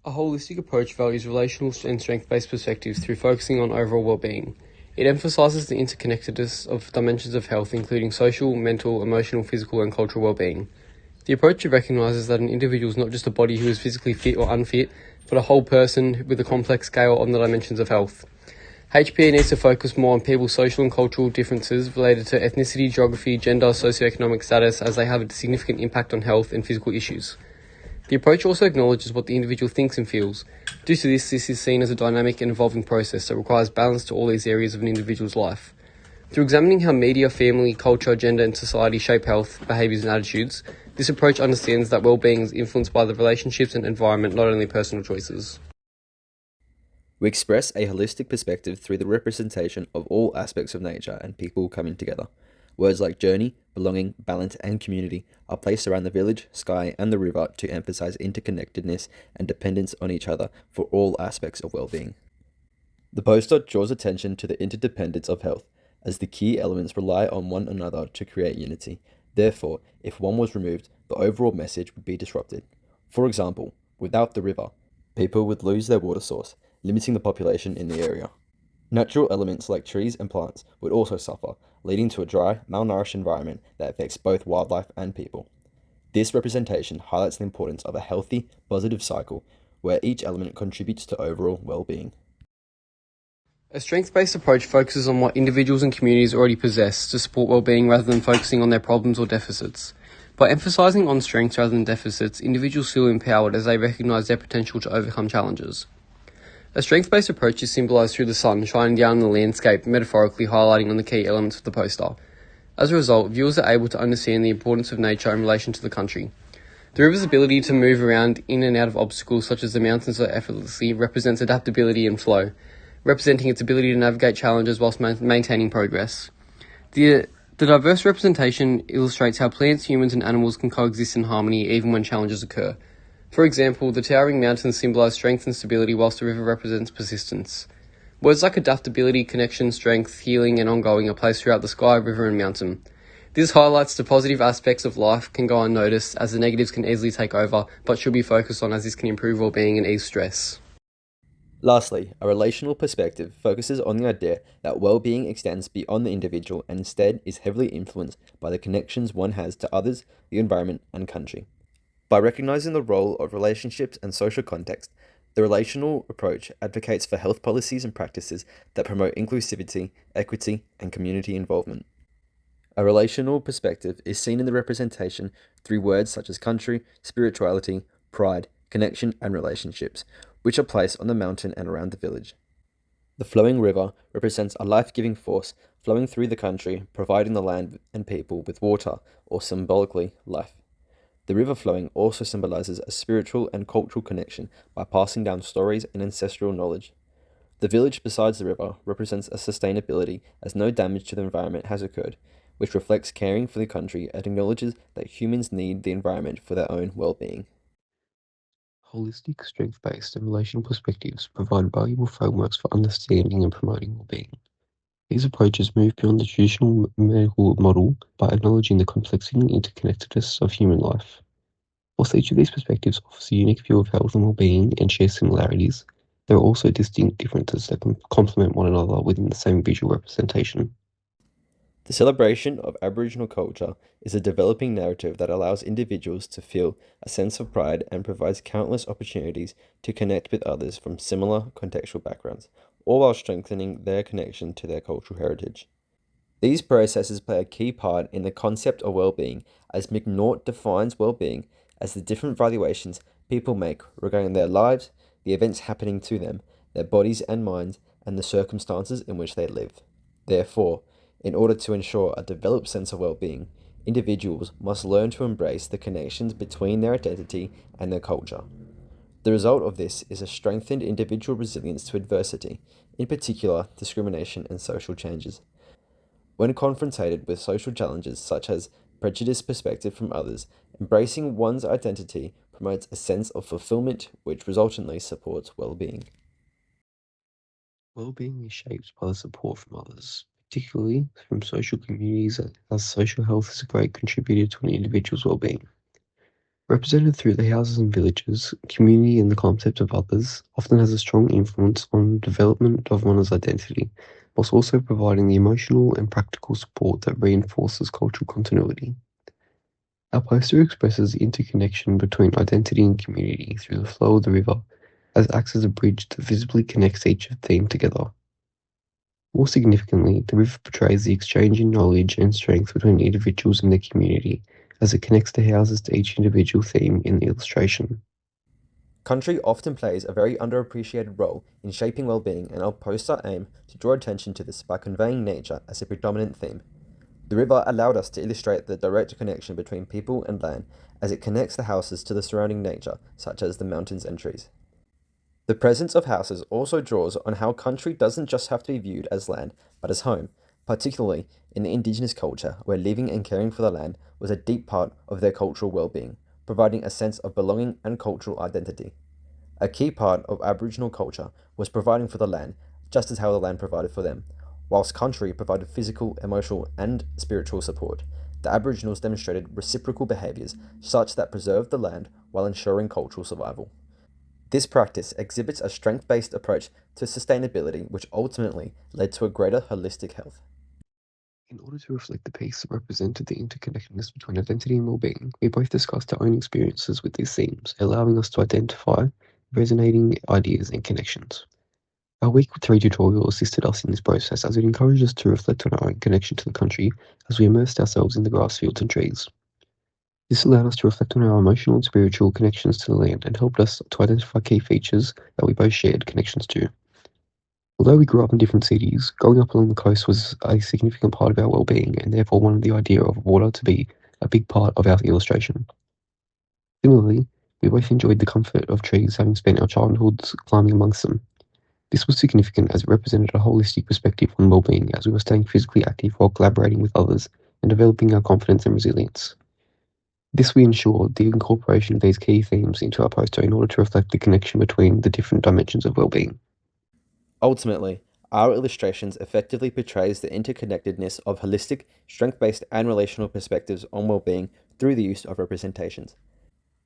A holistic approach values relational and strength-based perspectives through focusing on overall well-being. It emphasizes the interconnectedness of dimensions of health, including social, mental, emotional, physical, and cultural well-being. The approach recognizes that an individual is not just a body who is physically fit or unfit, but a whole person with a complex scale on the dimensions of health. HPA needs to focus more on people's social and cultural differences related to ethnicity, geography, gender, socioeconomic status, as they have a significant impact on health and physical issues. The approach also acknowledges what the individual thinks and feels. Due to this is seen as a dynamic and evolving process that requires balance to all these areas of an individual's life. Through examining how media, family, culture, gender, and society shape health, behaviours, and attitudes, this approach understands that well-being is influenced by the relationships and environment, not only personal choices. We express a holistic perspective through the representation of all aspects of nature and people coming together. Words like journey, belonging, balance, and community are placed around the village, sky, and the river to emphasize interconnectedness and dependence on each other for all aspects of well-being. The poster draws attention to the interdependence of health, as the key elements rely on one another to create unity. Therefore, if one was removed, the overall message would be disrupted. For example, without the river, people would lose their water source, limiting the population in the area. Natural elements like trees and plants would also suffer, leading to a dry, malnourished environment that affects both wildlife and people. This representation highlights the importance of a healthy, positive cycle where each element contributes to overall well-being. A strengths-based approach focuses on what individuals and communities already possess to support well-being rather than focusing on their problems or deficits. By emphasizing on strengths rather than deficits, individuals feel empowered as they recognize their potential to overcome challenges. A strength-based approach is symbolized through the sun shining down on the landscape, metaphorically highlighting on the key elements of the poster. As a result, viewers are able to understand the importance of nature in relation to the country. The river's ability to move around in and out of obstacles such as the mountains so effortlessly represents adaptability and flow, representing its ability to navigate challenges whilst maintaining progress. The diverse representation illustrates how plants, humans, and animals can coexist in harmony even when challenges occur. For example, the towering mountains symbolize strength and stability whilst the river represents persistence. Words like adaptability, connection, strength, healing, and ongoing are placed throughout the sky, river, and mountain. This highlights the positive aspects of life can go unnoticed, as the negatives can easily take over, but should be focused on as this can improve well-being and ease stress. Lastly, a relational perspective focuses on the idea that well-being extends beyond the individual and instead is heavily influenced by the connections one has to others, the environment, and country. By recognizing the role of relationships and social context, the relational approach advocates for health policies and practices that promote inclusivity, equity, and community involvement. A relational perspective is seen in the representation through words such as country, spirituality, pride, connection, and relationships, which are placed on the mountain and around the village. The flowing river represents a life-giving force flowing through the country, providing the land and people with water, or symbolically, life. The river flowing also symbolizes a spiritual and cultural connection by passing down stories and ancestral knowledge. The village besides the river represents a sustainability as no damage to the environment has occurred, which reflects caring for the country and acknowledges that humans need the environment for their own well-being. Holistic, strength-based, and relational perspectives provide valuable frameworks for understanding and promoting well-being. These approaches move beyond the traditional medical model by acknowledging the complexity and interconnectedness of human life. Whilst each of these perspectives offers a unique view of health and well-being and shares similarities, there are also distinct differences that can complement one another within the same visual representation. The celebration of Aboriginal culture is a developing narrative that allows individuals to feel a sense of pride and provides countless opportunities to connect with others from similar contextual backgrounds, all while strengthening their connection to their cultural heritage. These processes play a key part in the concept of well-being, as McNaught defines well-being as the different valuations people make regarding their lives, the events happening to them, their bodies and minds, and the circumstances in which they live. Therefore, in order to ensure a developed sense of well-being, individuals must learn to embrace the connections between their identity and their culture. The result of this is a strengthened individual resilience to adversity, in particular discrimination and social changes. When confronted with social challenges such as prejudiced perspective from others, embracing one's identity promotes a sense of fulfillment, which resultantly supports well-being. Well-being is shaped by the support from others, particularly from social communities, as social health is a great contributor to an individual's well-being. Represented through the houses and villages, community and the concept of others often has a strong influence on the development of one's identity, whilst also providing the emotional and practical support that reinforces cultural continuity. Our poster expresses the interconnection between identity and community through the flow of the river, as it acts as a bridge that visibly connects each theme together. More significantly, the river portrays the exchange in knowledge and strength between individuals and their community, as it connects the houses to each individual theme in the illustration. Country often plays a very underappreciated role in shaping well-being, and our poster aim to draw attention to this by conveying nature as a predominant theme. The river allowed us to illustrate the direct connection between people and land as it connects the houses to the surrounding nature, such as the mountains and trees. The presence of houses also draws on how country doesn't just have to be viewed as land, but as home, particularly in the indigenous culture where living and caring for the land was a deep part of their cultural well-being, providing a sense of belonging and cultural identity. A key part of Aboriginal culture was providing for the land, just as how the land provided for them. Whilst country provided physical, emotional, and spiritual support, the Aboriginals demonstrated reciprocal behaviours such that preserved the land while ensuring cultural survival. This practice exhibits a strength-based approach to sustainability, which ultimately led to a greater holistic health. In order to reflect the piece that represented the interconnectedness between identity and well-being, we both discussed our own experiences with these themes, allowing us to identify resonating ideas and connections. Our week 3 tutorial assisted us in this process as it encouraged us to reflect on our own connection to the country as we immersed ourselves in the grass fields and trees. This allowed us to reflect on our emotional and spiritual connections to the land and helped us to identify key features that we both shared connections to. Although we grew up in different cities, growing up along the coast was a significant part of our well-being and therefore wanted the idea of water to be a big part of our illustration. Similarly, we both enjoyed the comfort of trees, having spent our childhoods climbing amongst them. This was significant as it represented a holistic perspective on well-being as we were staying physically active while collaborating with others and developing our confidence and resilience. This we ensured the incorporation of these key themes into our poster in order to reflect the connection between the different dimensions of well-being. Ultimately, our illustrations effectively portrays the interconnectedness of holistic, strength-based, and relational perspectives on well-being through the use of representations.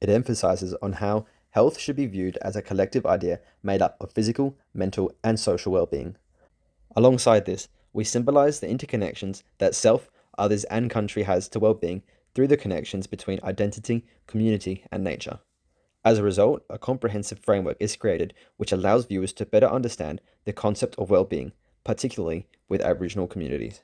It emphasizes on how health should be viewed as a collective idea made up of physical, mental, and social well-being. Alongside this, we symbolize the interconnections that self, others, and country has to well-being through the connections between identity, community, and nature. As a result, a comprehensive framework is created which allows viewers to better understand the concept of well-being, particularly with Aboriginal communities.